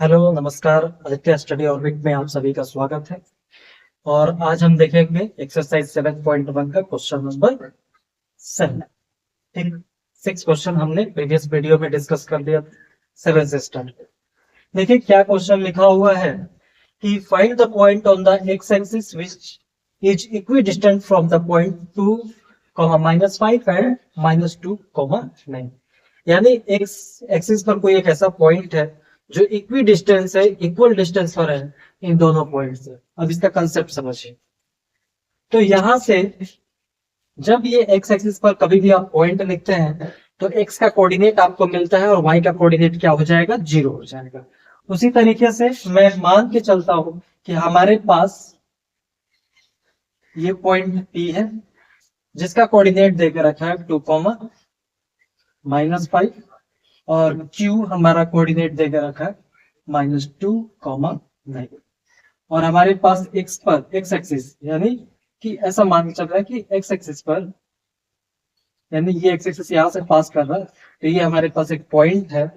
Hello नमस्कार। Aditya study orbit में आप सभी का स्वागत है। और आज हम देखेंगे एक्सरसाइज 7.1 का क्वेश्चन नंबर 7। ठीक, 6 क्वेश्चन हमने प्रीवियस वीडियो में डिस्कस कर लिया। 7 से स्टार्ट। देखिए क्या क्वेश्चन लिखा हुआ है कि find the point on the x axis which is equidistant from the point 2, -5 and -2, 9। यानी एक्स एक्सिस पर कोई एक ऐसा पॉइंट है जो इक्वी डिस्टेंस है, इक्वल डिस्टेंस पर है इन दोनों पॉइंट से। अब इसका कंसेप्ट समझिए। तो यहां से जब ये एक्स एक्सिस पर कभी भी आप पॉइंट लिखते हैं तो एक्स का कोऑर्डिनेट आपको मिलता है और वाई का कोऑर्डिनेट क्या हो जाएगा, 0 हो जाएगा। उसी तरीके से मैं मान के चलता हूं कि हमारे पास ये पॉइंट P है जिसका कोऑर्डिनेट देकर रखा है 2, -5 और Q हमारा कोऑर्डिनेट देकर रखा है -2, 9। और हमारे पास x पर x एक्सिस यानी कि ऐसा मान के चल रहा है कि x एक्सिस पर यानी ये x एक्सिस यहां से पास कर रहा है, तो ये हमारे पास एक पॉइंट है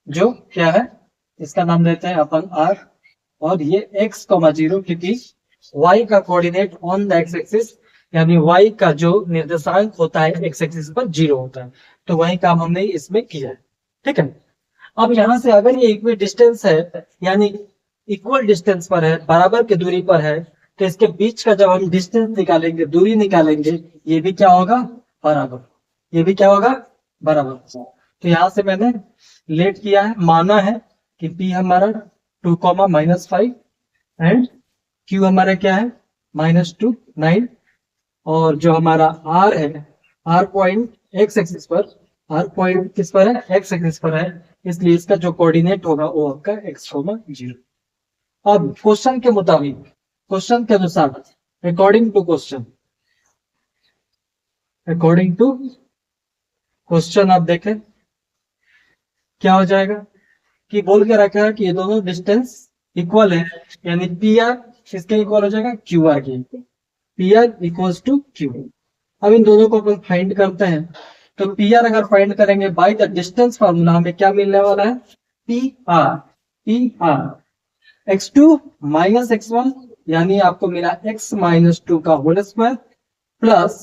जो क्या है, इसका नाम देते हैं अपन R। और ये x, 0 क्योंकि y का coordinate on the x axis यानी y का जो निर्देशांक होता है x एक्सिस पर 0 होता है। तो वही काम हमने इसमें किया है। ठीक है। अब यहां से अगर ये इक्वी डिस्टेंस है यानी इक्वल डिस्टेंस पर है, बराबर की दूरी पर है, तो इसके बीच का जब हम डिस्टेंस निकालेंगे, दूरी निकालेंगे, ये भी क्या होगा, बराबर। ये भी क्या होगा, बराबर। तो यहां से मैंने लेट किया है, माना है कि P हमारा 2, -5 एंड Q हमारा क्या है, -2, 9। और जो हमारा R है, R पॉइंट एक्स एक्सिस पर, R पॉइंट किस पर है, एक्स एक्सिस पर है, इसलिए इसका जो कोऑर्डिनेट होगा वो आपका x, 0। अब क्वेश्चन के मुताबिक, क्वेश्चन के अनुसार, according to question, according to question आप देखें क्या हो जाएगा कि बोल के रखा है कि ये दोनों डिस्टेंस इक्वल है, यानी पी आर किसके इक्वल हो जाएगा, क्यू आर के। P R equals to Q. अब इन दोनों को अपन फाइंड करते हैं। तो पी आर अगर फाइंड करेंगे बाय द डिस्टेंस फार्मूला, हमें क्या मिलने वाला है, पी आर x2 -x1 यानी आपको मिला x -2 का whole square plus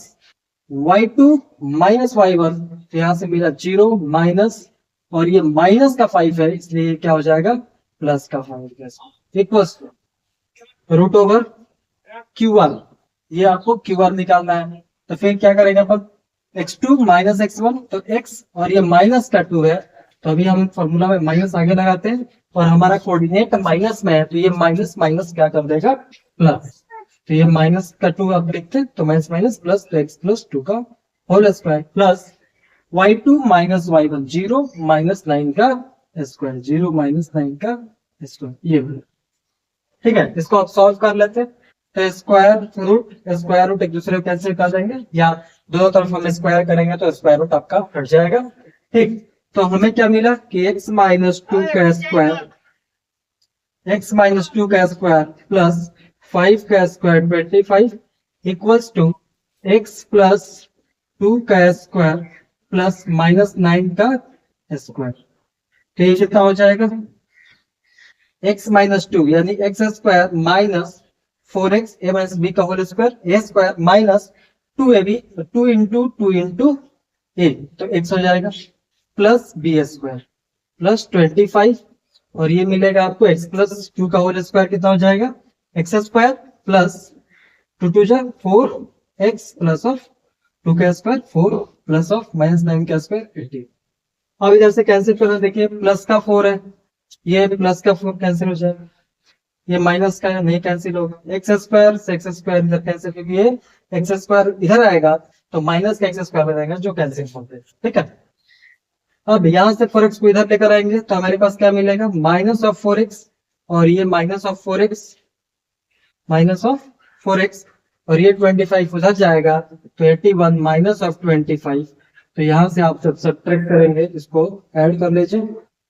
y2 -y1, तो यहां से मिला 0 माइनस, और ये माइनस का 5 है इसलिए क्या हो जाएगा, प्लस का 5 इक्वल्स रूट ओवर Q1। ये आपको Q1 निकालना है। तो फिर क्या करेंगे अपन, x2 -x1, तो x और ये माइनस का 2 है, तो अभी हम फॉर्मूला में माइनस आगे लगाते हैं और हमारा कोऑर्डिनेट माइनस में है, तो ये माइनस माइनस क्या कर देगा, प्लस। तो ये माइनस का 2 आप लिखते हैं तो माइनस माइनस प्लस, तो x + 2 का whole square plus y2 -y1, 0 -9 का स्क्वायर, 0 -9 का स्क्वायर। ये ठीक है, इसको आप सॉल्व कर लेते हैं। तो स्क्वायर रूट एक दूसरे को कैंसिल कर देंगे, या दोनों तरफ हम स्क्वायर करेंगे तो स्क्वायर रूट आपका हट जाएगा। ठीक, तो हमें क्या मिला कि x -2 का स्क्वायर, x -2 का स्क्वायर प्लस 5 का स्क्वायर 25 इक्वल्स टू x + 2 का स्क्वायर प्लस -9 का स्क्वायर। तो ये कितना हो जाएगा, x -2 यानी x square minus 4x a - b का whole square, a square minus 2ab, 2 × 2 × a, तो x हो जाएगा प्लस b स्क्वायर प्लस 25, और ये मिलेगा आपको x + 2 का होल स्क्वायर कितना हो जाएगा, x स्क्वायर प्लस 2 2 जा 4x प्लस ऑफ 2 का स्क्वायर 4 प्लस ऑफ -9 का स्क्वायर 18। अब इधर से कैंसिल करना, देखिए प्लस का 4 है, ये प्लस का 4 कैंसिल हो जाएगा, ये माइनस का है नहीं कैंसिल होगा, एक्स स्क्वायर से एक्स स्क्वायर इधर कैंसिल, क्योंकि ये एक्स स्क्वायर इधर आएगा तो माइनस का एक्स स्क्वायर में जाएगा जो कैंसिल होते हैं। ठीक है, अब यहां से 4x को इधर लेकर आएंगे तो हमारे पास क्या मिलेगा, -4x, और ये -4x, -4x, और ये 25 उधर जाएगा तो 81 -25। तो यहां से आप जब सब्ट्रैक्ट करेंगे, इसको ऐड कर लीजिए,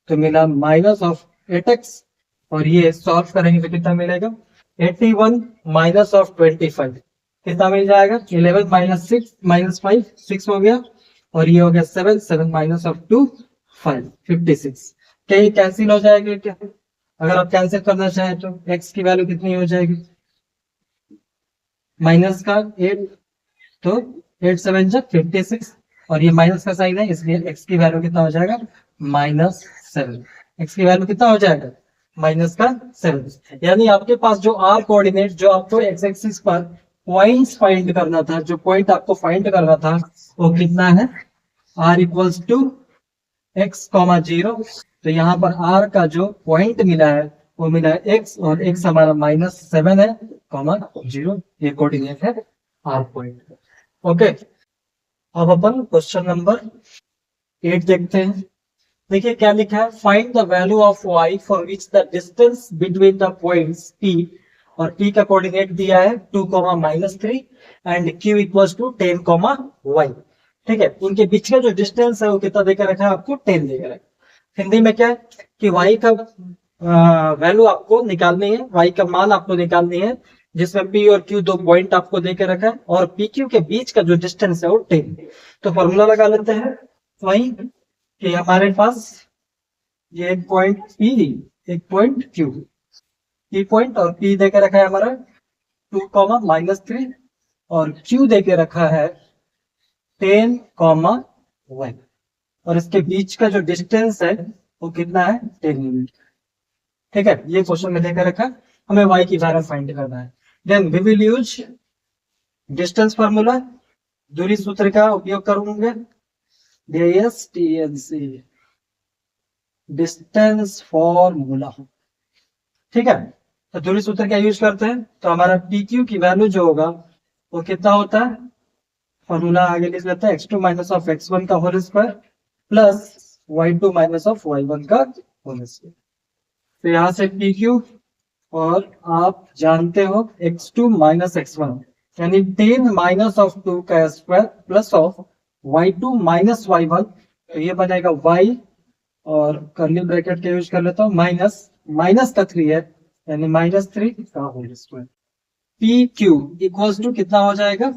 तो मिला -8x, और ये सॉल्व करेंगे तो कितना मिलेगा, 81 -25 कितना मिल जाएगा, 11 - 5 6 हो गया, और ये हो गया 7 7 -2 5 56। क्या ये कैंसिल हो जाएगा क्या? अगर आप कैंसिल करना चाहें तो x की वैल्यू कितनी हो जाएगी? माइनस का 8, तो 8 7 जा 56, और ये माइनस का साइन है इसलिए x की वैल्यू कितना हो जाएगा? -7। x की वैल्यू कितना हो जाएगा? -7। यानी आपके पास जो r कोऑर्डिनेट, जो आपको x एक्सिस पर पॉइंट्स फाइंड करना था, जो पॉइंट आपको फाइंड करना था, वो कितना है? r equals to x,0। तो यहाँ पर r का जो पॉइंट मिला है वो मिला है x, और x हमारा -7 है, ,0। ये कोऑर्डिनेट है r पॉइंट। ओके, अब अपन क्वेश्चन नंबर 8 देखते हैं। देखिए क्या लिखा है, find the value of y for which the distance between the points p, और p का कोऑर्डिनेट दिया है 2, -3 and q equals to 10, y। ठीक है, उनके बीच का जो डिस्टेंस है वो कितना देकर रखा है? आपको 10 देकर रखा है। हिंदी में क्या है कि y का वैल्यू आपको निकालनी है, y का मान आपको निकालनी है, जिसमें p और q दो पॉइंट आपको देकर रखा है, और pq के बीच का जो डिस्टेंस है वो 10। तो फॉर्मूला लगा लेते हैं वही कि हमारे पास ये एक पॉइंट p, एक पॉइंट q, p पॉइंट और p देके रखा है हमारा 2, -3, और q देके रखा है 10, y, और इसके बीच का जो डिस्टेंस है वो कितना है? 10 यूनिट। ठीक है, ये क्वेश्चन में देकर रखा, हमें y की वैल्यू फाइंड करना है। Then we will use distance formula, दूरी सूत्र का उपयोग करूंगे, DSTNC, डिस्टेंस फॉर्मूला। ठीक है, तो दूरी सूत्र क्या यूज करते हैं, तो हमारा PQ की वैल्यू जो होगा वो कितना होता है? फॉर्मूला आगे लिख लेते हैं, x2 - x1 का whole square plus y2 - y1 का होल स्क्वायर। तो यहाँ से PQ, और आप जानते हो x2 - x1 यानी 10 - 2 का square plus of y2 - y1, तो ये बनेगा y, और कर्ली ब्रैकेट का यूज कर लेता हूँ, माइनस का 3 है यानी -3 का whole square. PQ equals to कितना हो जाएगा?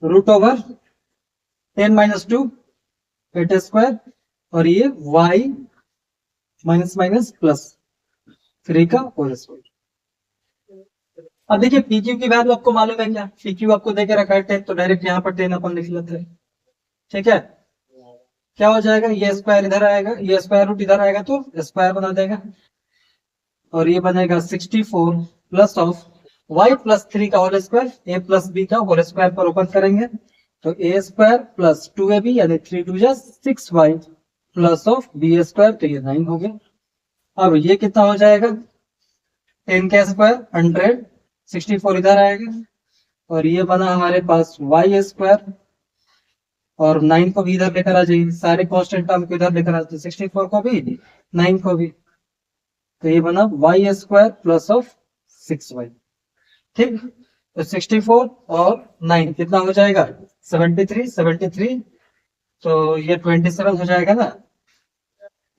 √10 - 2 8 स्क्वायर, और ये y माइनस प्लस 3 का होल स्क्वायर। अब देखिए PQ की वैल्यू आपको मालूम है क्या? PQ आपको देके रखा है 10, तो डायरेक्ट यहाँ पर 10 अपन लिख लेते हैं। ठीक है, क्या हो जाएगा? ये स्क्वायर इधर आएगा, ये स्क्वायर रूट इधर आएगा तो स्क्वायर बना देगा, और ये बनेगा 64 प्लस ऑफ y प्लस 3 का whole square, a plus b का होल स्क्वायर पर ओपन करेंगे तो a स्क्वायर प्लस 2ab यानी 3 2 जा 6y plus of b square, तो ये 9 हो गया। अब ये कितना हो जाएगा? 10 का स्क्वायर 100, 64 इधर आएगा, और ये बना हमारे पास y स्क्वायर, और 9 को भी इधर लेकर आ जाइए, सारे कांस्टेंट टर्म को इधर लेकर आ जाइए, 64 को भी 9 को भी, तो ये बना y square plus of 6y। ठीक, तो 64 और 9 कितना हो जाएगा? 73, तो ये 27 हो जाएगा ना,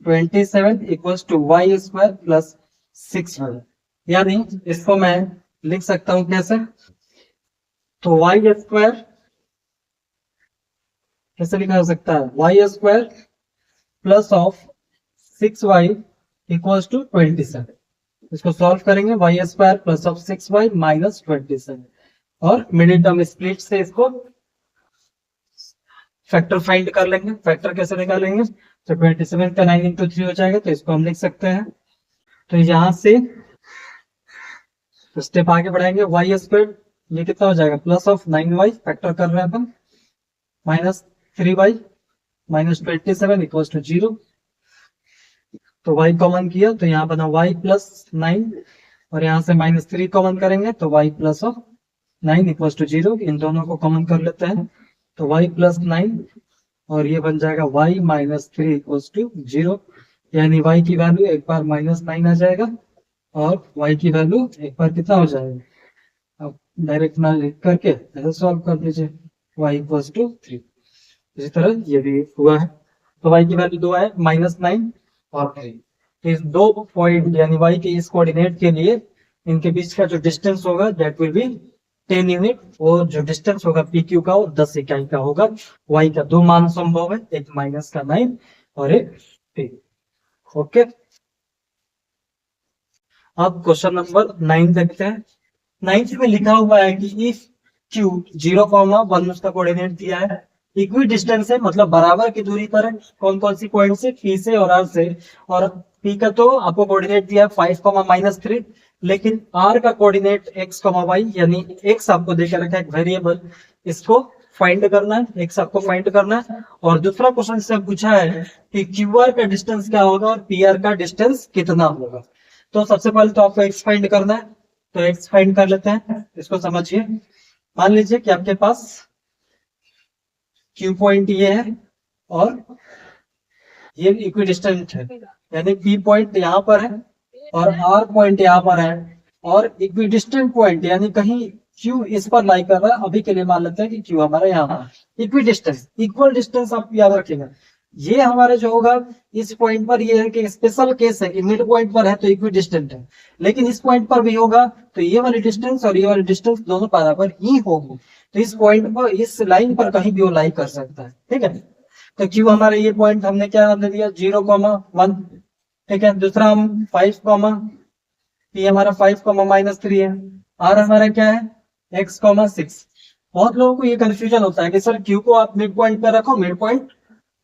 27 equals to y square plus 6y। यानी इसको मैं लिख सकता हूं कैसे? तो y स्क्वायर कैसे लिखा जा सकता है? y square plus of 6y equals to 27। इसको सॉल्व करेंगे, y square plus of 6y minus 27, और मिडिल टर्म स्प्लिट से इसको फैक्टर फाइंड कर लेंगे। फैक्टर कैसे निकालेंगे? तो 27 का 9 × 3 हो जाएगा, तो इसको हम लिख सकते हैं। तो यहां से स्टेप आगे बढ़ाएंगे, y स्क्वायर ये कितना हो जाएगा? प्लस ऑफ 9y, फैक्टर कर रहे हैं अपन, minus 3y minus 27 equals to 0। तो y कॉमन किया तो यहाँ बना y प्लस 9, और यहाँ से -3 कॉमन करेंगे तो y plus of 9 equals to 0। इन दोनों को कॉमन कर लेते हैं, तो y प्लस 9, और ये बन जाएगा y -3 इक्वल्स टू 0। यानी y की वैल्यू एक बार -9 आ जाएगा, और y की वैल्यू एक बार कितना हो जाएगा? अब डायरेक्ट ना लिख करके ऐसे सॉल्व कर दीजिए, y इक्वल्स टू 3। इसी तरह ये भी हुआ है, तो y की वैल्यू 2 है, -9 और 3। तो इस दो पॉइंट यानी y के इस कोऑर्डिनेट के लिए इनके बीच का जो डिस्टेंस होगा दैट विल बी 10 यूनिट, और जो डिस्टेंस होगा PQ का वो 10 इकाई का होगा। y का दो मान संभव है, एक -9 और एक 3। ओके, अब क्वेश्चन नंबर 9 देखते हैं। 9th में लिखा हुआ है कि इफ क्यू 0,1 उसका कोऑर्डिनेट दिया है, इक्वी डिस्टेंस है मतलब बराबर की दूरी पर है, कौन कौन सी पॉइंट से, पी से और आर से। और पी का तो आपको कोऑर्डिनेट दिया है 5,-3, लेकिन आर का कोऑर्डिनेट x,y, यानी x आपको देकर रखा है एक वेरिएबल, इसको फाइंड करना है, x आपको फाइंड करना है। और दूसरा क्वेश्चन से पूछा है कि क्यू आर का डिस्टेंस क्या होगा और पी आर का डिस्टेंस कितना होगा। तो सबसे पहले तो आपको x फाइंड करना है, तो x फाइंड कर लेते हैं। इसको समझिए, मान लीजिए कि आपके पास Q पॉइंट ये है और ये इक्विडिस्टेंट है, यानी P पॉइंट यहाँ पर है और R पॉइंट यहाँ पर है, और इक्विडिस्टेंट पॉइंट यानी कहीं Q इस पर लाई कर रहा है। अभी के लिए मान लेते हैं कि Q हमारा यहाँ पर। इक्विडिस्टेंस, इक्वल डिस्टेंस आप याद रखिएगा, ये हमारे जो होगा इस पॉइंट पर, ये है कि स्पेशल केस है कि मिड पॉइंट पर है तो इक्विडिस्टेंट है, लेकिन इस पॉइंट पर भी होगा तो ये वाली डिस्टेंस और ये वाली डिस्टेंस दोनों बराबर ही होगी। तो इस पॉइंट पर, इस लाइन पर कहीं भी वो लाई कर सकता है, ठीक है। तो क्यू हमारे ये पॉइंट हमने क्या दे दिया 0,1, ठीक है। दूसरा हम 5, ये हमारा 5,-3 है। आर हमारा क्या है x,6। बहुत लोगों को ये कंफ्यूजन होता है कि सर क्यू को आप मिड पॉइंट पर रखो, मिड पॉइंट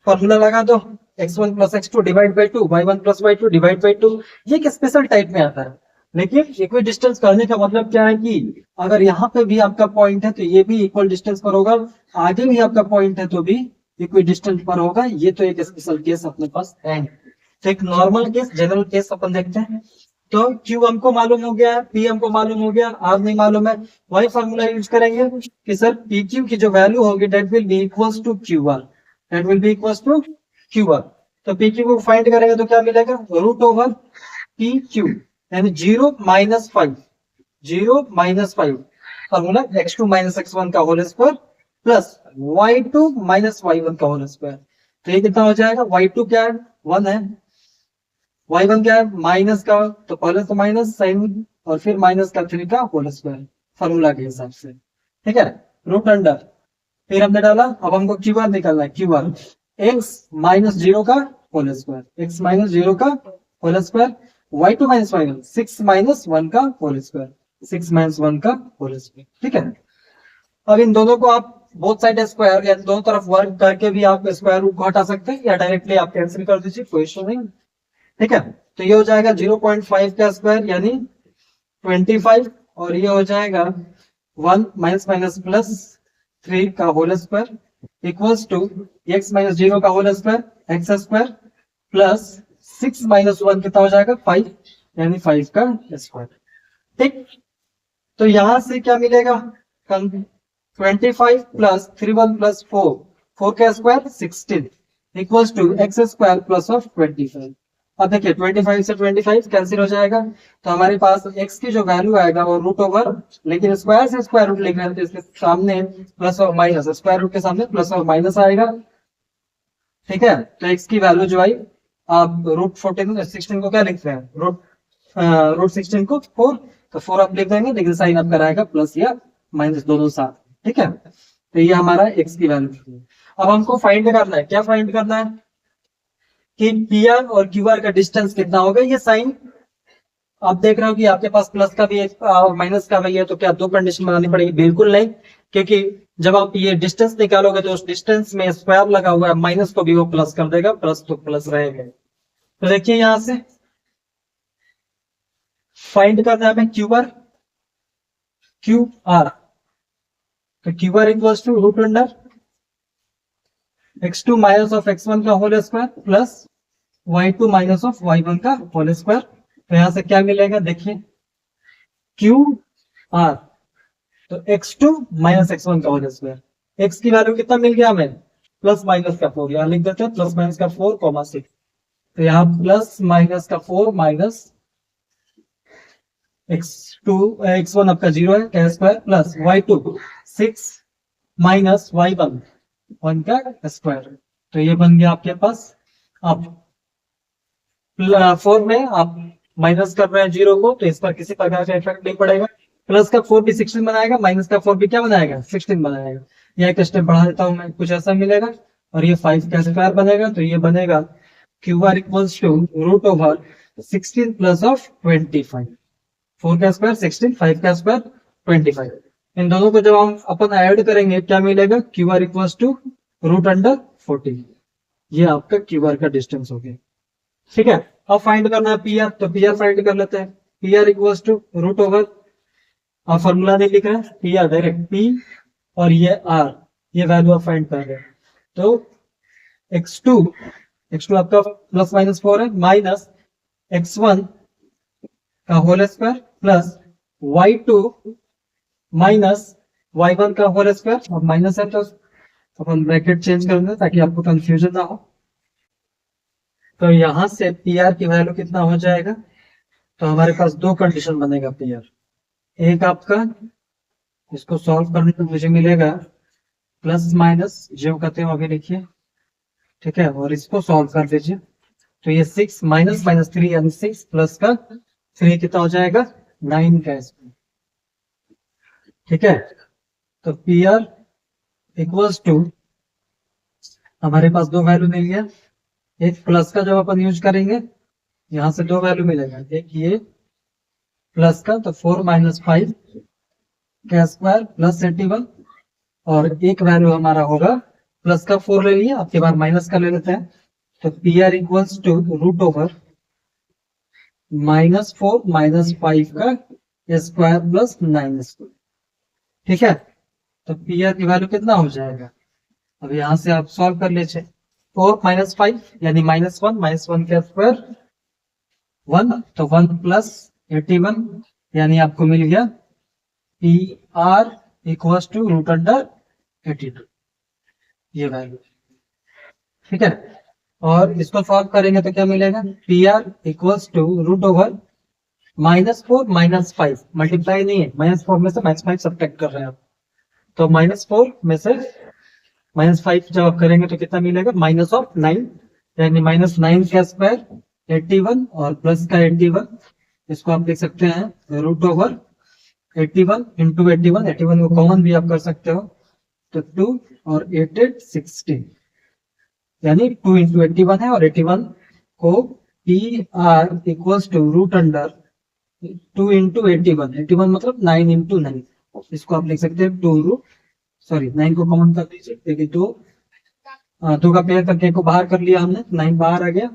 फॉर्मूला लगा दो, x1 + x2 divide by 2, y1 + y2 divide by 2। ये एक स्पेशल टाइप में आता है, लेकिन इक्वल डिस्टेंस करने का मतलब क्या है कि अगर यहाँ पे भी आपका पॉइंट है तो ये भी इक्वल डिस्टेंस पर होगा, आगे भी आपका पॉइंट है तो भी इक्वल डिस्टेंस पर होगा। ये तो एक स्पेशल केस अपने पास है। तो एक नॉर्मल केस, जनरल केस अपन देखते हैं। तो Q हमको मालूम हो गया, P हमको मालूम हो गया, R नहीं मालूम है, वही फॉर्मूला यूज करेंगे कि सर PQ की जो वैल्यू होगी that will be equals to QR, that will be equals to QR। तो PQ को फाइंड करेंगे तो क्या मिलेगा, √PQ, यानी 0-5, 0-5 फॉर्मूला x2 - x1 का whole square plus y2 - y1 का होल स्क्वायर। तो ये कितना हो जाएगा, y2 क्या है 1 है, y1 क्या है माइनस का, तो पहले तो माइनस साइन और फिर -3 का होल स्क्वायर फॉर्मूला के हिसाब से, ठीक है। रूट अंडर, फिर हमने डाला, अब हमको क्यू आर निकालना है, क्यू आर x - 0 का होल स्क्वायर, x - 0 का होल स्क्वायर, y2 - y1 6 - 1 का होल स्क्वायर, 6 - 1 का होल स्क्वायर, ठीक है। अब इन दोनों को आप बोथ साइड स्क्वायर या दोनों तरफ वर्क करके भी आप स्क्वायर रूट को हटा सकते हैं या डायरेक्टली आप कैंसिल कर दीजिए, कोई इशू नहीं, ठीक है। तो ये हो जाएगा 0.5 का स्क्वायर यानी 25, और ये हो जाएगा 1 -+3 का whole square equals to x - 0 का whole square x square plus 6 - 1 कितना हो जाएगा 5, यानी 5 का स्क्वायर, ठीक। तो यहां से क्या मिलेगा, 25 + 3 + 4, 4 का square 16 equals to x square plus of 25। अब देखिए 25 से 25 कैंसिल हो जाएगा, तो हमारे पास x की जो वैल्यू आएगा वो √, लेकिन स्क्वायर से स्क्वायर रूट लिख रहे हैं तो इसके सामने प्लस और माइनस, स्क्वायर रूट के सामने प्लस और माइनस आएगा, ठीक है। तो x की वैल्यू जो आई, आप √16 को क्या लिख रहे हैं, √16 को 4, तो 4 आप लिख देंगे, लेकिन साइन आपका रहेगा प्लस या माइनस दोनों साथ, ठीक है। तो ये हमारा x की वैल्यू। अब हमको फाइंड करना है, क्या फाइंड करना है कि PR और QR का डिस्टेंस कितना होगा। ये साइन आप देख रहे हो कि आपके पास प्लस का भी है और माइनस का भी है, तो क्या दो कंडीशन बनानी पड़ेगी, बिल्कुल नहीं, क्योंकि जब आप ये डिस्टेंस निकालोगे तो उस डिस्टेंस में स्क्वायर लगा हुआ है, माइनस को भी वो प्लस कर देगा, प्लस तो प्लस रहेगा। तो देखिए यहां से फाइंड करना है हमें QR, तो QR equals to √, x2 - x1 का whole square plus y2 - y1 का होल स्क्वायर। तो यहां से क्या मिलेगा, देखिए QR, तो x2 - x1 का होल स्क्वायर, x की वैल्यू कितना मिल गया हमें, +- 4, यहाँ लिख देते हैं +- 4, 6। तो यहाँ +- 4 x2 x1 आपका 0 है का स्क्वायर प्लस y2 6 - y1 1 का स्क्वायर। तो ये बन गया आपके पास। अब 4 में आप माइनस कर रहे हैं 0 को, तो इस पर किसी प्रकार का इफेक्ट नहीं पड़ेगा। प्लस का 4 भी 16 बनाएगा, माइनस का 4 भी क्या बनाएगा 16 बनाएगा। यह एक स्टेप बढ़ा देता हूं मैं, कुछ ऐसा मिलेगा, और ये 5 का स्क्वायर बनेगा, तो ये बनेगा Q R equals to root over 16 plus of 25। 4 का स्क्वायर 16, 5 का स्क्वायर 25। इन दोनों को जब हम अपन ऐड करेंगे क्या मिलेगा, Q R equals to root under 14। ये आपका क्यू आर का डिस्टेंस हो गया। ठीक है, अब फाइंड करना है पी आर, तो पी आर फाइंड कर लेते हैं। P R equals to root over, अब फॉर्मूला नहीं लिख रहा है, पी आर डायरेक्ट पी और ये आर, ये वैल्यू आप फाइंड कर रहे हैं। तो x2 आपका प्लस माइनस 4 है, माइनस x1 का whole square plus y2 minus y1 का होल स्क्वायर, और माइनस है तो अपन ब्रैकेट चेंज कर दें ताकि आपको कंफ्यूजन ना हो। तो यहां से पी आर की वैल्यू कितना हो जाएगा, तो हमारे पास दो कंडीशन बनेगा पी आर। एक आपका, इसको सॉल्व करने पर मुझे मिलेगा प्लस माइनस जो कहते हो अभी लिखिए, ठीक है, और इसको सॉल्व कर दीजिए। तो ये 6 माइनस माइनस 3 यानी 6 प्लस का 3 कितना हो जाएगा, 9 का स्क्वायर। ठीक है, तो पी आर इक्वल्स टू, हमारे पास दो वैल्यू मिल गया। एक प्लस का जब अपन यूज करेंगे यहां से दो वैल्यू मिलेगा, एक ये प्लस का तो 4 माइनस 5 का स्क्वायर प्लस 81, और एक वैल्यू हमारा होगा प्लस का 4 ले लिया, आपके बार माइनस का ले लेते हैं। तो P R equals to root over minus 4 minus 5 का स्क्वायर प्लस 9 स्क्वायर। ठीक है, तो पी आर की वैल्यू कितना हो जाएगा, अब यहां से आप सॉल्व कर लीजिए। 4 माइनस 5 यानी -1, -1 का स्क्वायर 1, तो 1 प्लस 81 यानी आपको मिल गया P R equals to root under 82, ये वैल्यू। ठीक है, और इसको सॉल्व करेंगे तो क्या मिलेगा, P R equals to root over -4 -5, multiply नहीं है, -4 में से -5 सब्ट्रैक्ट कर रहे हैं आप, तो -4 में से -5 जब आप करेंगे तो कितना मिलेगा, माइनस ऑफ 9, यानी -9 का स्क्वायर 81 और प्लस का 81, इसको आप देख सकते हैं रूट ओवर 81 इंटू 81, 81 को कॉमन भी आप कर सकते हो, तो 2 और 8 8 16, यानी 2 इंटू 81 है, और 81 को P R equals to root under 2 into 81, 81 मतलब 9 इंटू 9, इसको आप लिख सकते हैं 2 रूट, सॉरी 9 को कॉमन कर दीजिए, देखिए 2 का पेयर करके को बाहर कर लिया हमने, 9 बाहर आ गया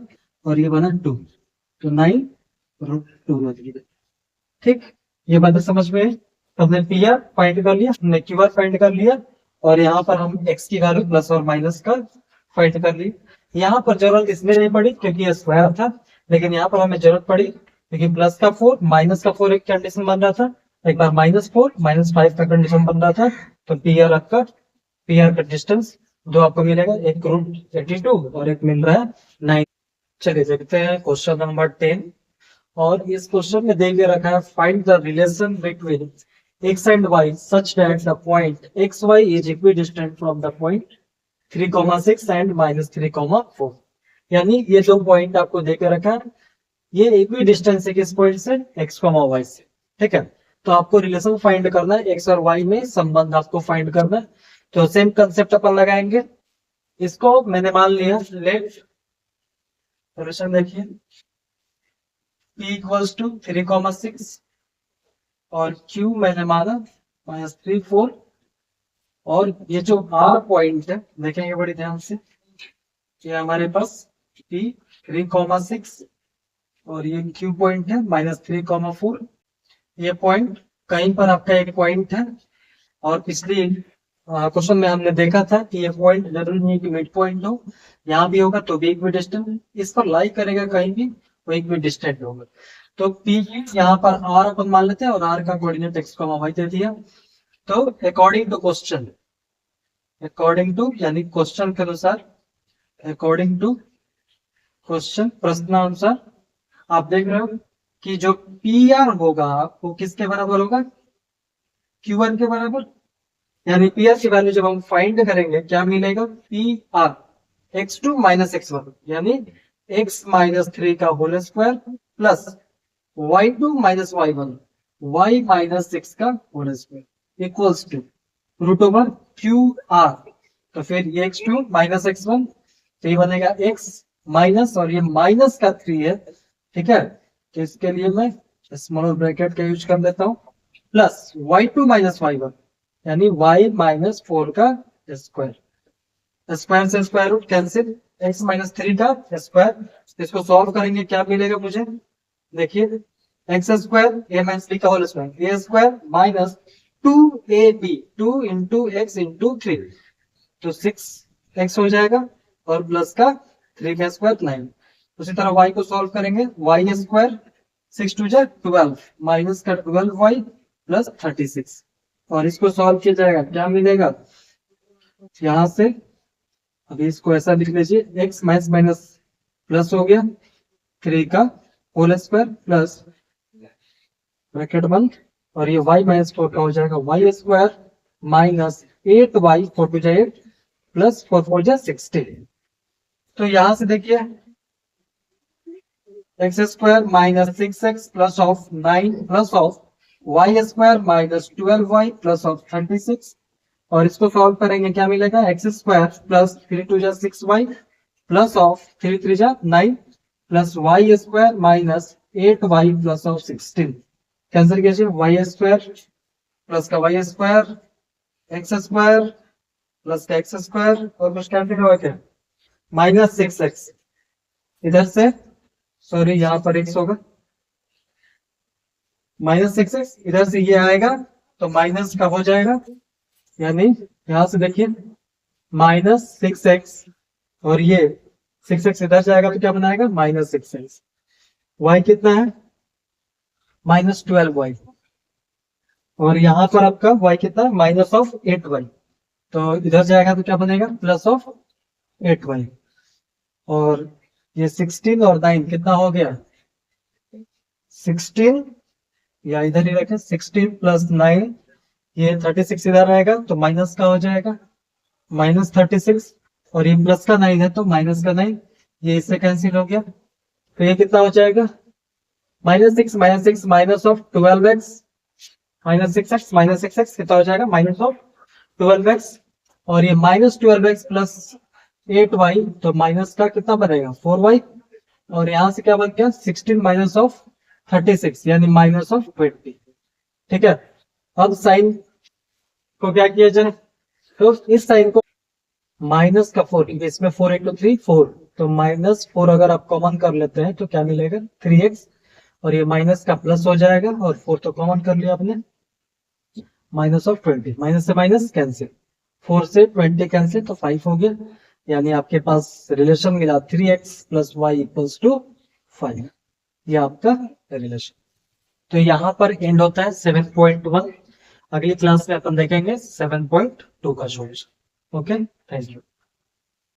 और ये बना 2, तो 9 रूट 2 बच गया। ठीक, ये बात समझ में, हमने पी आर फाइंड कर लिया, हमने क्यू आर फाइंड कर लिया, और यहाँ पर हम एक्स की वैल्यू प्लस और माइनस का फाइंड कर ली। यहाँ पर जरूरत इसलिए नहीं पड़ी क्योंकि ये स्क्वायर था, लेकिन यहाँ पर हमें जरूरत पड़ी क्योंकि प्लस का 4 माइनस का 4 एक कंडीशन बन रहा था, एक बार -4 -5 का कंडीशन बन रहा था, तो पी आर का डिस्टेंस दो आपको मिलेगा, एक रूट 82 और एक मिल रहा है 9। चलिए देखते हैं क्वेश्चन नंबर 10, और इस क्वेश्चन में दे रखा है find the relation between x and y such that the point xy is equidistant from the point 3,6 and -3,4। यानी ये दो पॉइंट आपको देकर रखा है, ये इक्विडिस्टेंस है किस पॉइंट से, x, y से। ठीक है, तो आपको रिलेशन फाइंड करना है, x और y में संबंध आपको फाइंड करना है। तो सेम कंसेप्ट अपन लगाएंगे, इसको मैंने मान लिया लेट, सोल्यूशन देखिए, p इक्वल्स टू 3,6 और q मैंने माना -3 4, और ये जो r पॉइंट है देखेंगे बड़ी ध्यान से, ये हमारे पास p 3,6 और ये q पॉइंट है -3,4। ये पॉइंट कहीं पर आपका एक पॉइंट है, और पिछली क्वेश्चन में हमने देखा था कि ये पॉइंट जरूरी नहीं है कि मिड पॉइंट हो, यहाँ भी होगा तो भी इक्विडिस्टेंट, इस पर लाई करेगा कहीं भी वो इक्विडिस्टेंट होगा। तो P यहाँ पर R अपन मान लेते हैं, और R का कोऑर्डिनेट x, y दे दिया। तो अकॉर्डिंग टू यानी क्वेश्चन के अनुसार, अकॉर्डिंग टू क्वेश्चन प्रश्नानुसार, आप देख रहे हो कि जो PR होगा वो किसके बराबर होगा, Q1 के बराबर। यानी पी आर की वैल्यू जब हम फाइंड करेंगे क्या मिलेगा, P are x2 minus x1 यानी x -3 का whole square plus y2 minus y1 y -6 का whole square equals to root over Q R. तो फिर ये x2 माइनस x1, तो ये बनेगा x माइनस और ये माइनस का 3 है, ठीक है, तो इसके लिए मैं स्मॉल ब्रैकेट का यूज कर देता हूँ, प्लस y2 माइनस y1 यानी y माइनस 4 का स्क्वायर, स्क्वायर से square root cancel, x minus 3 का स्क्वायर। इसको सॉल्व करेंगे क्या मिलेगा मुझे, देखिए x square a minus b का whole square, a square minus 2ab 2 into x into 3, तो 6x हो जाएगा और प्लस का 3 का स्क्वायर 9। उसी तरह y को सॉल्व करेंगे, y स्क्वायर 6 2 जा 12 माइनस का 12y प्लस 36, और इसको सॉल्व किया जाएगा क्या मिलेगा, यहां से अभी इसको ऐसा लिख लीजिए, x माइनस माइनस प्लस हो गया 3 का होल स्क्वायर प्लस ब्रैकेट बंद, और ये y माइनस 4 का हो जाएगा y square minus 8y 4 to जा 8 प्लस 4 4 जा 16। तो यहां से देखिए x square minus 6x plus of 9 plus of y square minus 12y plus of 36, और इसको सॉल्व करेंगे क्या मिलेगा, एक्स स्क्वायर प्लस 3 2 जा 6y प्लस ऑफ 3 3 जा 9 plus y square minus 8y plus of 16, cancel कीजिए y स्क्वायर प्लस का y square x square plus का एक्स स्क्वायर और कुछ कैंसिल हुआ क्या, माइनस 6x, इधर से सॉरी यहाँ पर x होगा माइनस 6x, इधर से ये आएगा तो माइनस का हो जाएगा, यानी यहां से देखिए माइनस 6x और ये 6x इधर जाएगा तो क्या बनाएगा माइनस 6x, y कितना है माइनस 12y, और यहाँ पर आपका y कितना है माइनस ऑफ 8y, तो इधर जाएगा तो क्या बनेगा प्लस ऑफ 8y, और ये 16 और 9 कितना हो गया 16, या इधर ही रखें 16 प्लस 9, ये 36 इधर आएगा तो माइनस का हो जाएगा माइनस 36, और ये प्लस का 9 है तो माइनस का 9, ये इससे कैंसिल हो गया, तो ये कितना हो जाएगा minus 6 minus of 12x minus 6x कितना हो जाएगा माइनस ऑफ 12x, और ये माइनस 12x प्लस 8y तो माइनस का कितना बनेगा 4y, और यहाँ से क्या बन गया 16 माइनस ऑफ 36 यानी माइनस ऑफ 20, ठीक है। अब साइन को क्या किया जाए, तो इस साइन को माइनस का 4, इसमें 4 इंटू 3 4, तो माइनस 4 अगर आप कॉमन कर लेते हैं तो क्या मिलेगा 3x, और ये माइनस का प्लस हो जाएगा और 4 तो कॉमन कर लिया आपने, माइनस ऑफ 20, माइनस से माइनस कैंसिल, 4 से 20 कैंसिल तो 5 हो गया, यानी आपके पास रिलेशन मिला 3x plus Y equals to 5, ये आपका रिलेशन। तो यहाँ पर एंड होता है 7.1, अगली क्लास में अपन देखेंगे 7.2 का सॉल्यूशन। Okay, thank you.